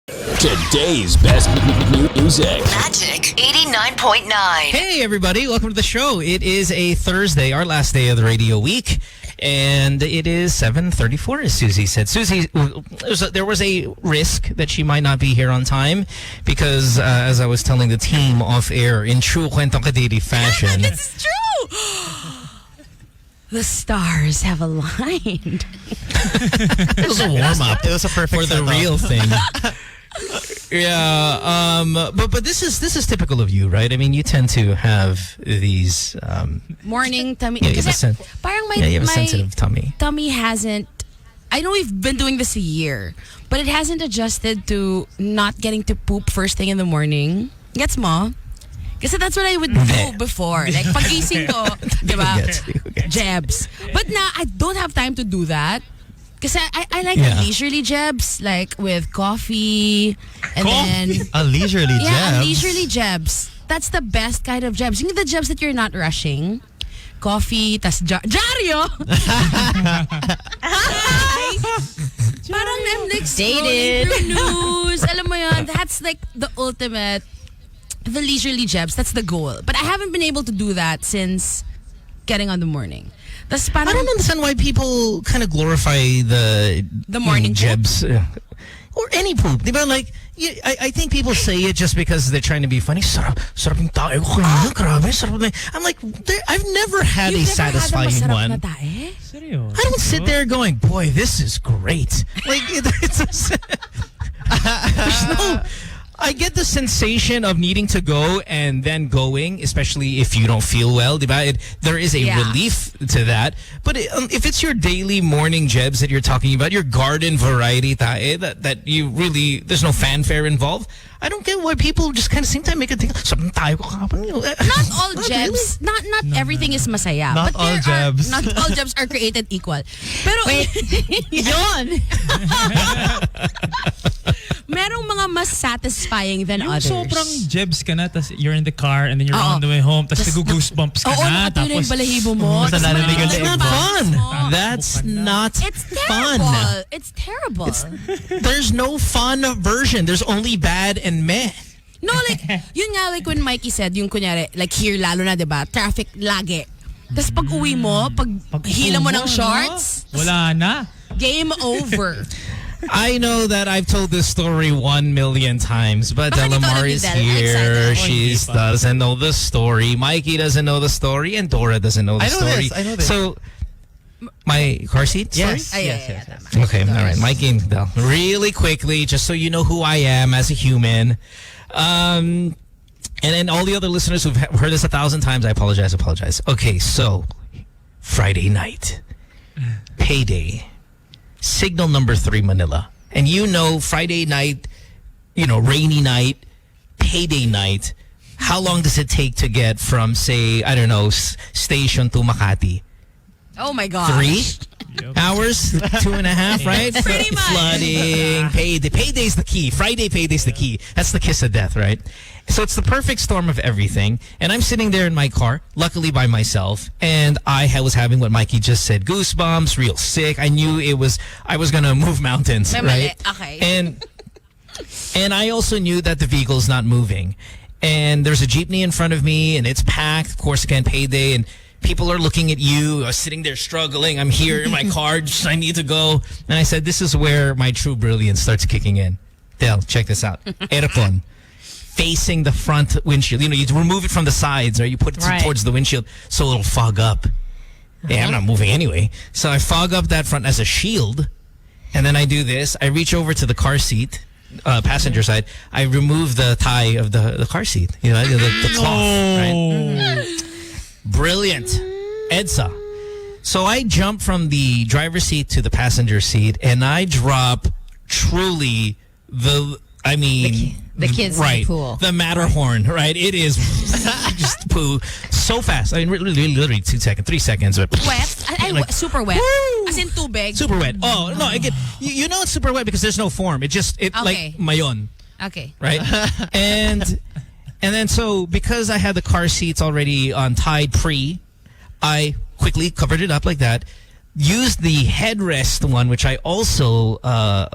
Today's best music. Magic 89.9. Hey everybody, welcome to the show. It is a Thursday, our last day of the radio week, and it is 7:34, as Susie said. Susie, there was a risk that she might not be here on time because, as I was telling the team off air, in true Kwentong Kadiri fashion. This is true! The stars have aligned. It was a warm-up. It was a perfect for the setup. real thing. Yeah, but this is typical of you, right? I mean, you tend to have these Morning tummy. yeah, you have a my sensitive tummy. tummy hasn't. I know we've been doing this a year, but it hasn't adjusted to not getting to poop first thing in the morning. Gets mo? Kasi that's what I would do before. Like, pagising ko, diba? Jabs. But now, I don't have time to do that. Kasi I like a leisurely jabs, like with coffee and then... A leisurely jabs? Yeah, a leisurely jabs. That's the best kind of jabs. Yung the jabs that you're not rushing. Coffee, tas Jaryo! Parang I'm like scrolling through news. Alam mo yun, that's like the ultimate... The leisurely jabs, that's the goal. But I haven't been able to do that since getting on the morning. I don't understand why people kind of glorify the morning jabs or any poop. Diba? Like, I think people say it just because they're trying to be funny. Sarap yung tae ko. Grabe, sarap. I'm like, I've never had a satisfying one. I don't sit there going, boy, this is great. Like, there's no... I get the sensation of needing to go and then going, especially if you don't feel well. There is a relief to that. But if it's your daily morning jebs that you're talking about, your garden variety tae, that you really, there's no fanfare involved, I don't get why people just kind of same time make a thing. Not all jebs. Really? Not everything is masaya. Not all jebs. Not all jebs are created equal. Pero wait, yun. Merong mga mas satisfying than yung others. Sobrang jebs ka na, tas you're in the car and then you're on the way home, tas nag-goosebumps ka na. Oo, yung balahibo mo. That's not fun. That's not fun. It's terrible. There's no fun version. There's only bad and meh. No, like, yun nga, like when Mikey said, yung kunyari, like here lalo na, diba? Traffic lagi. Tapos pag uwi mo, pag hila mo ng shorts, wala na. Game over. I know that I've told this story 1,000,000 times, but Delamar is here. She doesn't know the story. Mikey doesn't know the story, and Dora doesn't know the story. I know this. So, my car seat story? Yes. Okay, all right. Mikey and Del. Really quickly, just so you know who I am as a human. And then all the other listeners who've heard this 1,000 times, I apologize. Okay, so, Friday night. Payday. Signal number 3 Manila. And you know, Friday night, rainy night, payday night, how long does it take to get from, say, I don't know, station to Makati? Oh my God. 3 hours? 2.5, right? Pretty much. Flooding, payday. Payday's the key. Friday payday's the key. That's the kiss of death, right? So it's the perfect storm of everything. And I'm sitting there in my car, luckily by myself, and I was having what Mikey just said, goosebumps, real sick. I knew I was going to move mountains, right? Okay. And I also knew that the vehicle's not moving. And there's a jeepney in front of me, and it's packed. Of course, again, payday, and people are looking at you. I was sitting there struggling. I'm here in my car. I need to go. And I said, this is where my true brilliance starts kicking in. Del, check this out. Aircon. Facing the front windshield. You remove it from the sides, or you put it towards the windshield so it'll fog up. Yeah, I'm not moving anyway. So I fog up that front as a shield. And then I do this. I reach over to the car seat, passenger side. I remove the tie of the car seat. The cloth, right? Brilliant. EDSA. So I jump from the driver's seat to the passenger seat, and I drop truly the kids right, pool. The Matterhorn, right? It is just poo so fast. I mean, literally 2 seconds, 3 seconds. But wet? Super wet. Woo! As in tubig. Super wet. Oh, no, again, you know it's super wet because there's no form. It like mayon. Okay. Right? And then so because I had the car seats already untied I quickly covered it up like that. used the headrest one, which I also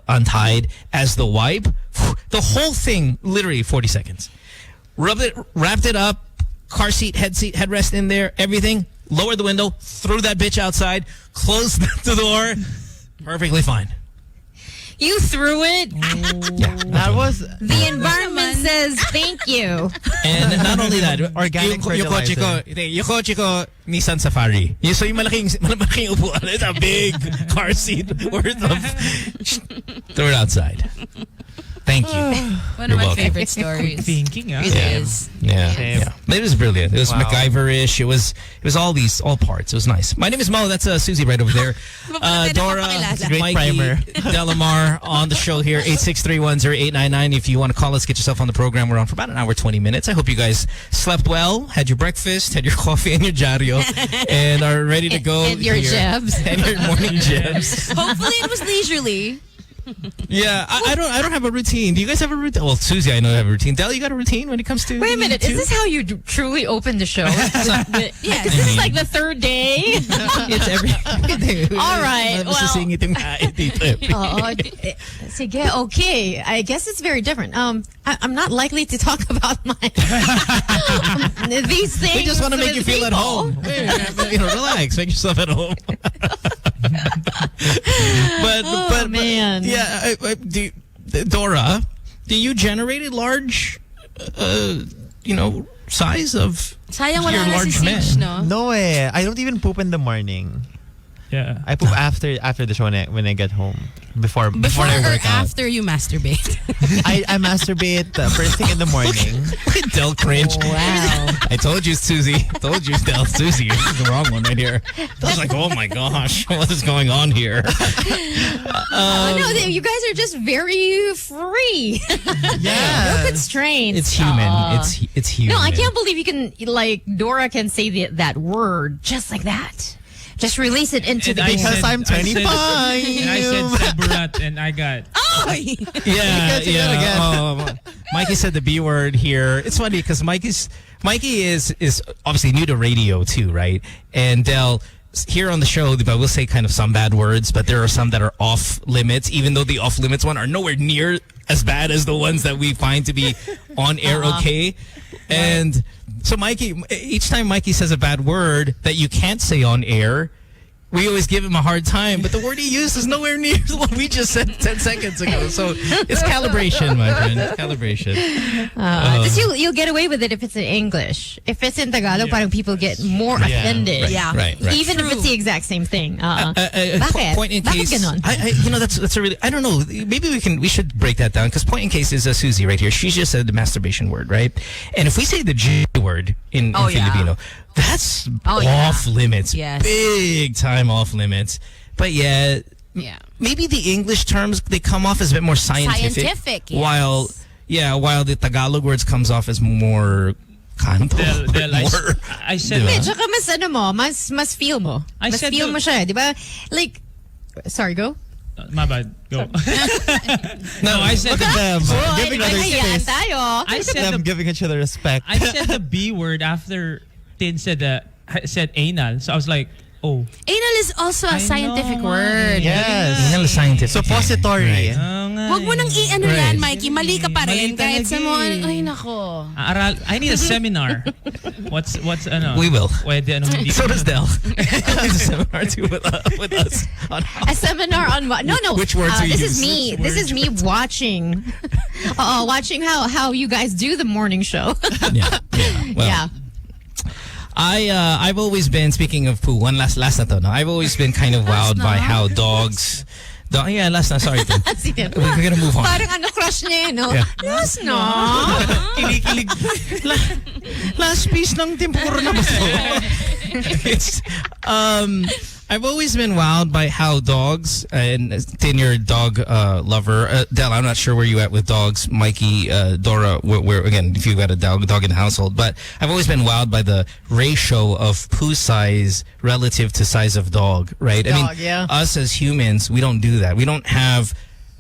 untied as the wipe. The whole thing, literally 40 seconds. Wrapped it up, car seat, headrest in there, everything. Lowered the window, threw that bitch outside, closed the door. Perfectly fine. You threw it? Yeah. That was The environment says thank you. And not only that, Organic fertilizer. yung kotse ko, Nissan Safari. So yung malaking upuan, it's a big car seat worth of... Throw it outside. Thank you. One You're of my welcome. favorite stories. Thinking, It is. Yeah. It was brilliant. It was Wow. MacGyver-ish. It was all parts. It was nice. My name is Mo. That's Susie right over there. Dora, Great Mikey, primer. Delamar on the show here. 863108999. If you want to call us, get yourself on the program. We're on for about an hour, 20 minutes. I hope you guys slept well, had your breakfast, had your coffee and your Jario, and are ready to go. And your here. jabs. And your morning jabs. Hopefully it was leisurely. Yeah, I don't have a routine. Do you guys have a routine? Well, Susie, I know you have a routine. Del, you got a routine when it comes to... Wait a minute. Is this how you truly open the show? Yes. Because this is like the third day. It's every day. All right, well- Sige, okay. I guess it's very different. I'm not likely to talk about my these things. We just want to make with you feel at people. home. Relax. Make yourself at home. but man. Yeah, Dora, do you generate a large, size of Sayang your wala na si large Sage, men? no? no eh. I don't even poop in the morning. Yeah. I poop after the show when I get home. Before Before I or work out. after you masturbate? I masturbate first thing in the morning. Del cringe. Wow. I told you, Susie. Told you, Del. Susie, this is the wrong one right here. I was like, oh my gosh, what is going on here? No, you guys are just very free. Yeah. No constraints. It's human. It's human. No, I can't believe you can, Dora can say that word just like that. Just release it into And the I game. Because I'm 25. I said Seburat and I got... Oh! Yeah, say that again. Mikey said the B word here. It's funny because Mikey is obviously new to radio too, right? And Del, here on the show, I will say kind of some bad words, but there are some that are off limits, even though the off limits one are nowhere near as bad as the ones that we find to be on air okay. And so Mikey, each time Mikey says a bad word that you can't say on air, we always give him a hard time, but the word he used is nowhere near what we just said 10 seconds ago. So it's calibration, my friend. It's calibration. Just you'll get away with it if it's in English. If it's in Tagalog, parang people get more offended. Right, Yeah. right. Even if it's the exact same thing. Bakit? Point in Bakit case, ganon? that's a really, I don't know. Maybe we should break that down because point in case is Susie right here. She just said the masturbation word, right? And if we say the G word in Filipino, that's off limits. Yes. Big time off limits. But yeah, maybe the English terms, they come off as a bit more scientific. Scientific, yes. While the Tagalog words comes off as more kanto. More. I said... Diba? Tsaka mas feel mo. I Mas said feel the- mo siya, di ba? Like, sorry, go. My bad. Go. No, I said Look at them. Oh, Giving other ayan space. tayo. I said Them the giving each other respect. I said the B word after Tin said anal. So I was like, oh. Anal is also a I scientific know, word. Yes. Anal scientific. Suppository. Huwag mo nang i-ano yan, Mikey. Mali ka pa rin. Mali Kahit sa talaga mga, eh. ay nako. I need a seminar. What's ano? We will. Pwede ano hindi. So does Del. There's a seminar too with us on how. A seminar on what? No. Which words we this use. is me. This is me watching. Watching how you guys do the morning show. Yeah. Well, Yeah. I've always been, speaking of poo, one last na to, no? I've always been kind of wowed by how dogs... last na, sorry. We're gonna move on. Parang ano crush niya, no? Yeah. Yes, no. Kinikilig. Last piece ng tempura na ba to? It's, I've always been wowed by how dogs, and Tin, you're a dog lover. Del, I'm not sure where you at with dogs. Mikey, Dora, where again, if you've got a dog in the household. But I've always been wowed by the ratio of poo size relative to size of dog, right? Dog, yeah. Us as humans, we don't do that. We don't have...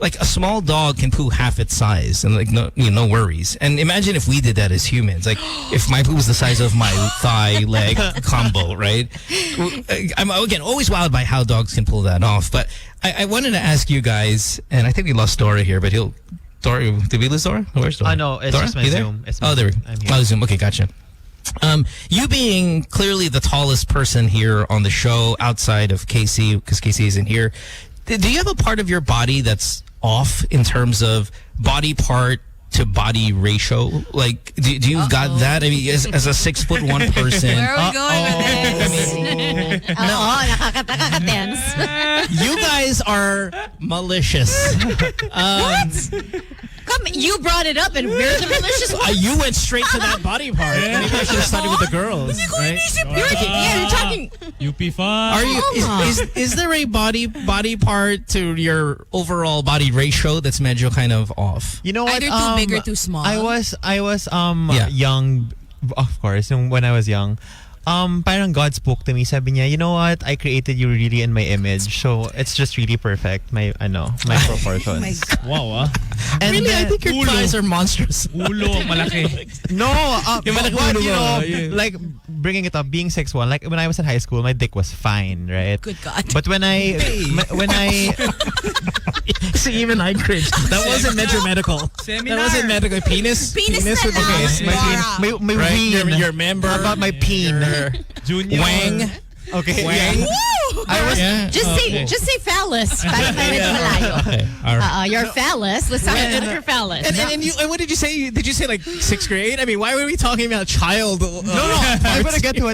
like a small dog can poo half its size and like no worries. And imagine if we did that as humans. Like if my poo was the size of my thigh leg combo, right? I'm again always wowed by how dogs can pull that off. But I wanted to ask you guys, and I think we lost Dora here, but Dora, did we lose Dora? Where's Dora? No, it's Dora? just my You there? Zoom. It's my there we Zoom. go. I'm here. Oh, Zoom. Okay, gotcha. You being clearly the tallest person here on the show outside of Casey, because Casey isn't here, do you have a part of your body that's off in terms of body part to body ratio? Like, do you got that? I mean, as a 6'1" person. Where are we going with this? Nakaka-tense. You guys are malicious. Come, you brought it up and we're the malicious ones. You went straight to that body part. Maybe I should have started with the girls. Right? You're talking. UP fun. Are you? Is there a body part to your overall body ratio that's medyo kind of off? You know what? Either too big or too small. I was Yeah. young, of course, when I was young. Parang God spoke to me. Sabi niya, you know what? I created you really in my image. So it's just really perfect. My proportions. Wow, And Really, I then- think your thighs are monstrous. Ulo ang malaki. No, Yung malaki but, ulo you mo, know, yeah. like bringing it up, being 6'1", like when I was in high school, my dick was fine, right? Good God. But when I See, even I cringed. That wasn't medical. Seminar. That wasn't medical. Penis Penis na would be lang. okay. my Right? ween, Your member. how about my peen? Junior. Wang. Okay, Wang. yeah. I was Yeah. Just say phallus. Para medyo malayo. Okay. All right. Your phallus. Let's talk about your phallus. And what did you say? Did you say like 6th grade? I mean, why were we talking about child? No, I'm gonna get to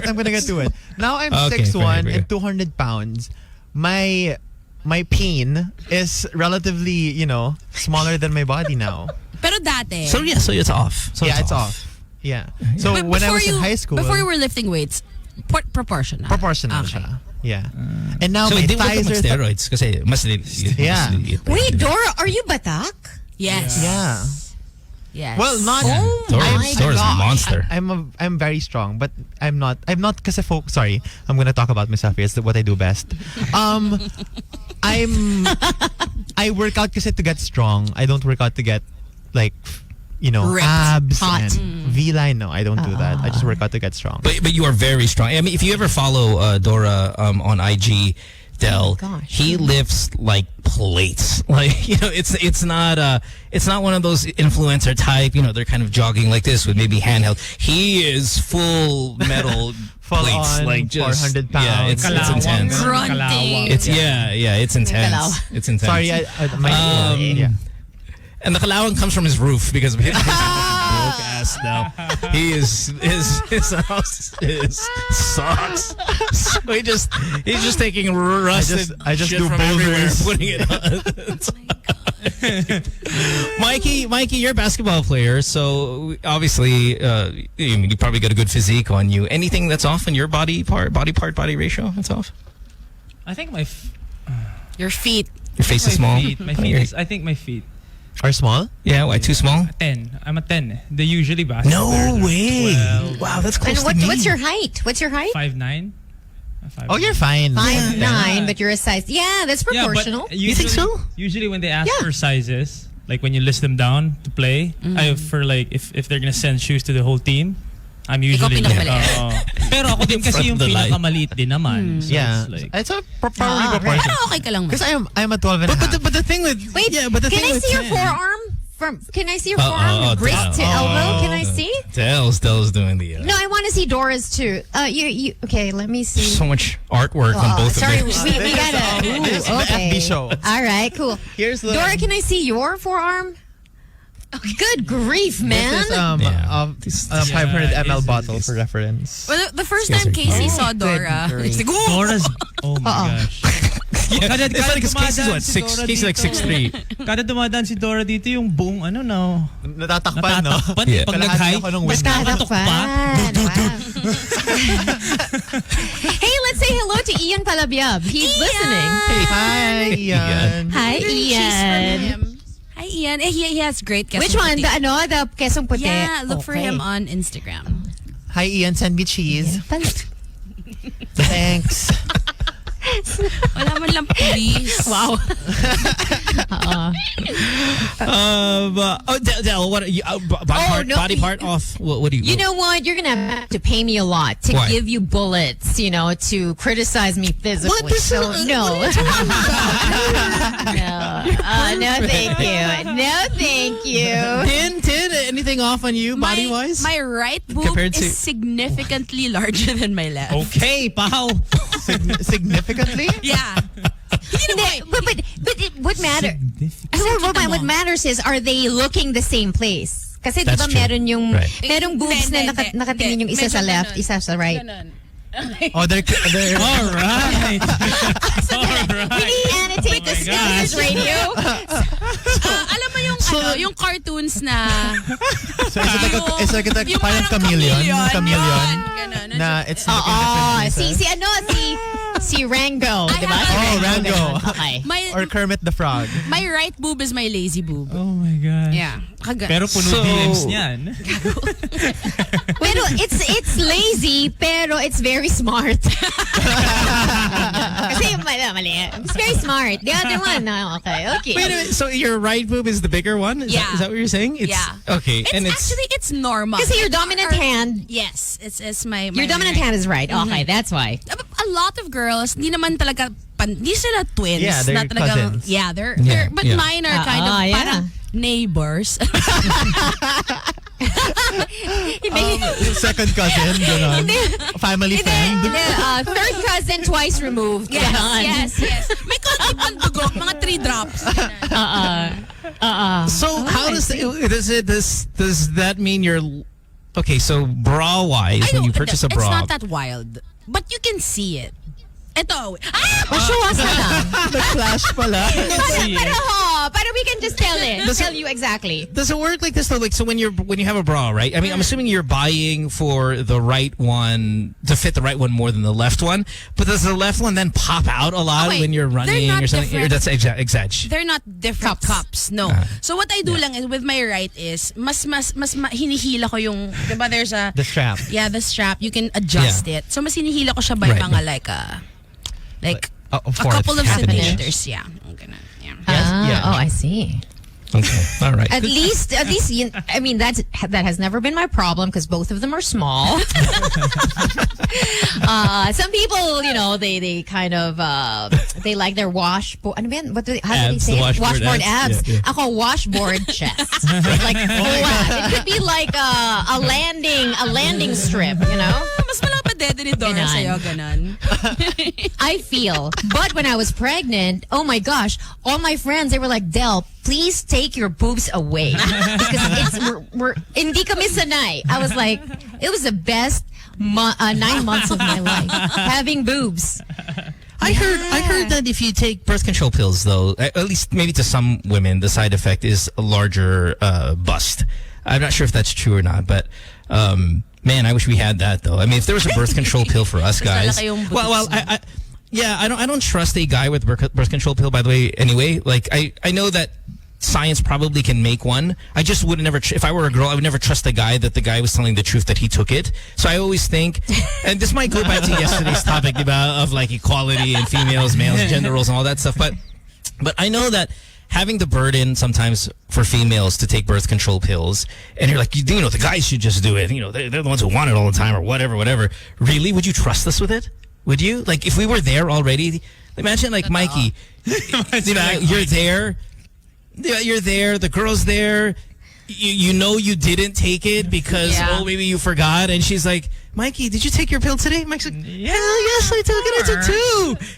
it. Now I'm Okay, 6'1" very and 200 pounds. My peen is relatively, smaller than my body now. Pero dati. So it's off. So yeah, it's off. Yeah. So But when I before was in high school, Before you were lifting weights, proportional. proportional Okay. siya. Yeah. And now So my hindi mo thighs are steroids kasi mas Yeah. Wait, Dora, are you batak? Yes. Yeah. Yes. Well, not. Oh my Dora's a gosh. monster. I'm very strong, but I'm not kasi sorry, I'm gonna talk about myself here. It's what I do best. I work out kasi to get strong. I don't work out to get like Ripped. abs Hot. and V-line. No, I don't do that. I just work out to get strong. But you are very strong. I mean, if you ever follow Dora on IG, Del, gosh. he lifts like plates. Like it's not one of those influencer type. They're kind of jogging like this with maybe handheld. He is full metal Full plates, on, like just 400 Yeah, it's Kalawang. intense. Grunting. It's it's intense. Kalawang. It's intense. Sorry, yeah. And the kalawang comes from his roof because of his broke ass now. He is his house is sucks. So he's just taking rusted I just shit do from everywhere, boulders. putting it on. Mikey, you're a basketball player, so obviously you probably got a good physique on you. Anything that's off in your body ratio that's off? I think my Your feet. Your face is small. My feet is, I think my feet. Are small? Yeah, why too small? 10. I'm a 10. They usually basketball. No way! 12. Wow, that's And close to me. what's your height? 5'9". Oh, you're fine. 5'9", but you're a size. Yeah, that's Yeah, proportional. but You think so? Usually when they ask Yeah. for sizes, like when you list them down to play, for like if they're gonna send shoes to the whole team, I'm usually pinakamaliit. pero ako din kasi yung Front the line. pinakamaliit din naman. So Yeah. it's like, It's a probably Ah, proportion. Pero okay ka lang. Because I'm a 12 and a half. But the thing with Wait, but the can thing I with see your 10 forearm? Can I see your forearm? Wrist to Del. elbow? Can I see? Del's doing the No, I want to see Dora's too. You okay? Let me see. so much artwork on both Sorry, of we them. gotta. This is Ooh, the okay. FB show. All right, cool. Here's the Dora, can I see your forearm? Good grief, man! This is Yeah. a 500 Yeah, ml it's- bottle it's- for reference. Well, the first These guys time are Casey cute. saw Dora, Good it's like, "Ooh!" Dora's, oh my gosh. Kada It's funny because Casey's dumadaan what, si six? Dora Casey's like dito. 6'3". Kada dumadaan si Dora dito, yung buong Natatakpan, no? natatakpan. Yeah. Pag Kalahati nag-high, ako ng mas window. nakatok pa. Hey, let's say hello to Ian Palabiab. He's listening. Hi, Ian. Hi, Ian. Hi, Ian. He has great Quezon Which one? puti. The Quezong Puti? Yeah, look for Okay. him on Instagram. Hi, Ian. Send me cheese. Thanks. Wala man lang please. Wow. Del, what are you, body part off? What do you? You know what? You're gonna have to pay me a lot to Why? give you bullets, to criticize me physically. What? So no. No, thank you. No, thank you. Tin, anything off on you body wise? My right boob Compared to- is significantly larger than my left. Okay, pal. Significantly? Yeah. Hindi, but what matter? What matters is, are they looking the same place? Kasi That's diba true. meron yung Right. merong boobs na nakatingin yung isa sa left, isa sa right. Ganon. Oh, they're All right. We need annotate this gosh. radio. Alam mo yung yung cartoons na so it's like a yung parang parang chameleon. yun. Ganon. Na it's Oo, looking different. si Rango, I diba? have Oh, Rango. Okay. Or Kermit the Frog. My right boob is my lazy boob. Oh my God. Yeah. Pero puno So- DMs niyan. Pero it's lazy, pero it's very smart. Kasi mali. It's very smart. The other one, no, okay. Wait a minute, so your right boob is the bigger one? Is Yeah. that what you're saying? Yeah. Okay, It's and actually it's normal. Kasi your dominant hand, Yes, it's my your dominant right. hand is right. Okay, that's why. A lot of girls, hindi naman talaga hindi sila twins. Yeah, they're na talagang, cousins. yeah, they're but yeah. mine are kind of yeah. parang neighbors. Second cousin, gano'n. Family friend. Third cousin twice removed. yes. May konti pang dugo, mga 3 drops. so how does that mean you're okay? So bra wise, when you purchase a bra, It's not that wild. But you can see it. Ito. Show us na lang. Nag-flash pala. Pero we can just tell you exactly. does it work like this though? Like, so when you have a bra, right? I mean, I'm assuming you're buying for the right one to fit the right one more than the left one. But does the left one then pop out a lot wait. when you're running They're not or something? Or different. that's exag. They're not different cups. No. So what I do lang is with my right is mas hinihila ko yung, diba there's a The strap. Yeah, the strap. You can adjust it. So mas hinihila ko siya by Right. mga like a couple of half an inch. centimeters. Yeah. Ganun. Yeah. Yeah. Oh, I see. Okay, all right. At least, I mean, that has never been my problem because both of them are small. Some people, they kind of they like their washboard. Ano ba yan? How do they Abs, say the it? washboard abs. abs. Yeah. Ako washboard chest. Like it could be like a landing strip. Mas malapad din ni Dora Ganon. sa'yo, ganon. I feel. But when I was pregnant, oh my gosh, all my friends, they were like, Del, please take your boobs away. Because we're hindi kami sanay. I was like, it was the best 9 months of my life, having boobs. I heard that if you take birth control pills, though, at least maybe to some women, the side effect is a larger bust. I'm not sure if that's true or not, but man, I wish we had that though. I mean, if there was a birth control pill for us guys, well, I don't trust a guy with birth control pill. By the way, anyway, like I know that science probably can make one. I just would never, if I were a girl, I would never trust a guy that the guy was telling the truth that he took it. So I always think, and this might go back to yesterday's topic of like equality and females, males, gender roles and all that stuff. But I know that having the burden sometimes for females to take birth control pills, and you're like, the guys should just do it. They're the ones who want it all the time or whatever. Really? Would you trust us with it? Would you? Like, if we were there already, imagine like Mikey, you're there. You're there. The girl's there. You know you didn't take it because maybe you forgot. And she's like, Mikey, did you take your pill today? Mike's like, hell yes, I took it. I took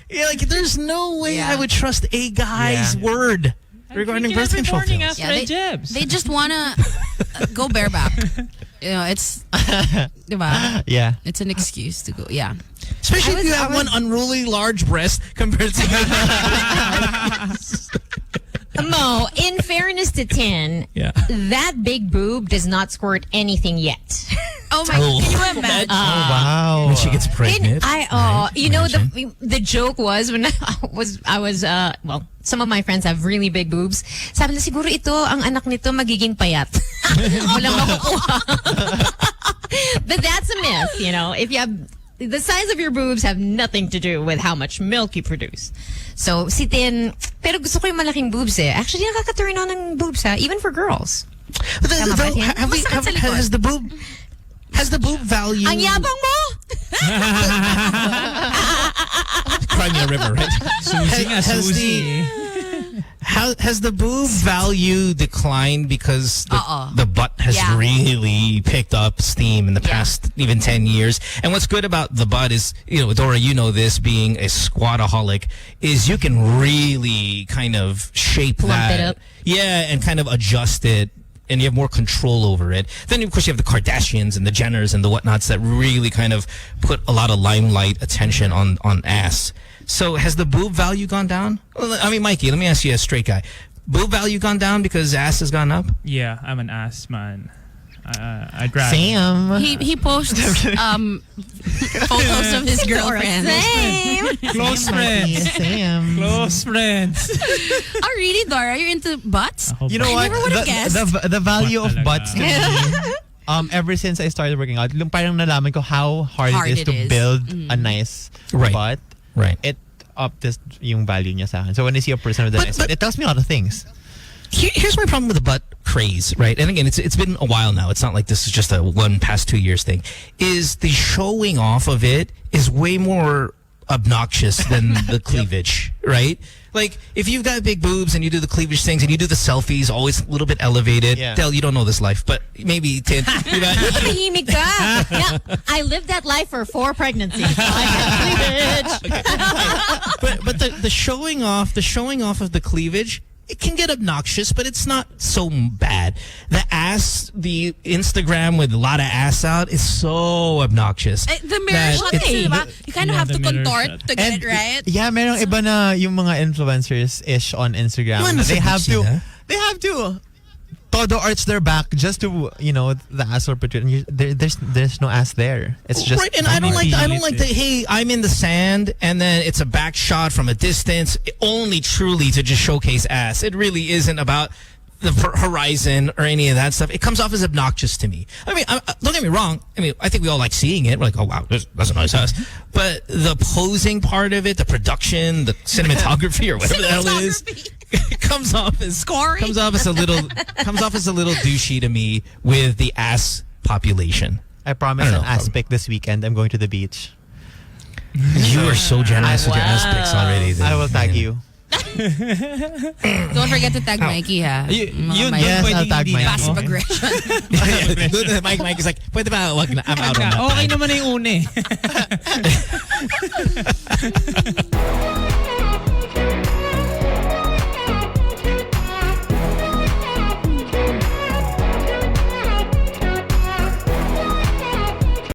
2. Yeah, like there's no way I would trust a guy's word regarding birth control pills. They just wanna go bareback. It's diba? Yeah. It's an excuse to go. Yeah. Especially if you have one unruly large breast compared to Mo, in fairness to Tin, that big boob does not squirt anything yet. Oh my God, can you imagine? Wow. when she gets pregnant. The joke was when I was well, some of my friends have really big boobs. Sabi na siguro ito, ang anak nito magiging payat. Walang makukuha. But that's a myth, If you have the size of your boobs have nothing to do with how much milk you produce. So, si Tin, pero gusto ko yung malaking boobs eh. Actually, nakaka-turn on ng boobs ha, even for girls. Tama ba, Tin? Has the boob value? Ang yabang mo! Crimea River, right? Susie nga, Susie. Has the boob value declined because the butt has really picked up steam in the past even 10 years? And what's good about the butt is, Dora, you know this, being a squataholic, is you can really kind of shape Plump it up. Yeah, and kind of adjust it. And you have more control over it. Then, of course, you have the Kardashians and the Jenners and the whatnots that really kind of put a lot of limelight attention on ass. So has the boob value gone down? Well, I mean, Mikey, let me ask you, a straight guy. Boob value gone down because ass has gone up? Yeah, I'm an ass man. I'd rather. Sam. He posts photos of his girlfriend. Same. Close friends. Sam. Close friends. Oh, really, Dora? You're into butts? You know I what? never would have guessed. The value Butt of talaga. butts to me, ever since I started working out, parang nalaman ko how hard it is to build a nice butt. Right. It upped this yung value niya sa akin. So when I see a person with a nice butt, it tells me a lot of things. Here's my problem with the butt craze, right? And again, it's been a while now. It's not like this is just a past 2 years thing. Is the showing off of it is way more obnoxious than the cleavage, right? Like, if you've got big boobs and you do the cleavage things and you do the selfies, always a little bit elevated. Yeah. Del, you don't know this life, but maybe Tin. Tahimik ka. Yeah, I lived that life for 4 pregnancies. I got cleavage. but the showing off of the cleavage, it can get obnoxious, but it's not so bad. The ass, the Instagram with a lot of ass out is so obnoxious. The mirror that shot it's- kasi, diba? You kind of Yeah, have the to mirror contort shot. to get it right. Yeah, merong iba na yung mga influencers-ish on Instagram. Ano They sa have bitchy na? they have to todo arch their back just to, the ass will protrude. And there's no ass there. It's just right, and I don't like the hey, I'm in the sand and then it's a back shot from a distance, only truly to just showcase ass. It really isn't about the horizon or any of that stuff. It comes off as obnoxious to me. I mean, don't get me wrong. I mean, I think we all like seeing it. We're like, oh wow, that's a nice ass. But the posing part of it, the production, the cinematography or whatever the hell it is, comes off as a little douchey to me with the ass population. I promise I don't an know. ass pic this weekend. I'm going to the beach. You are so generous with your ass pics already. I will tag you. Don't forget to tag Mikey, ha? Yun, Yes, I'll tag hindi Mike. na Passive ako. aggression. Mike is like, pwede ba? Wag na. I'm out on that. Okay naman na yung una eh.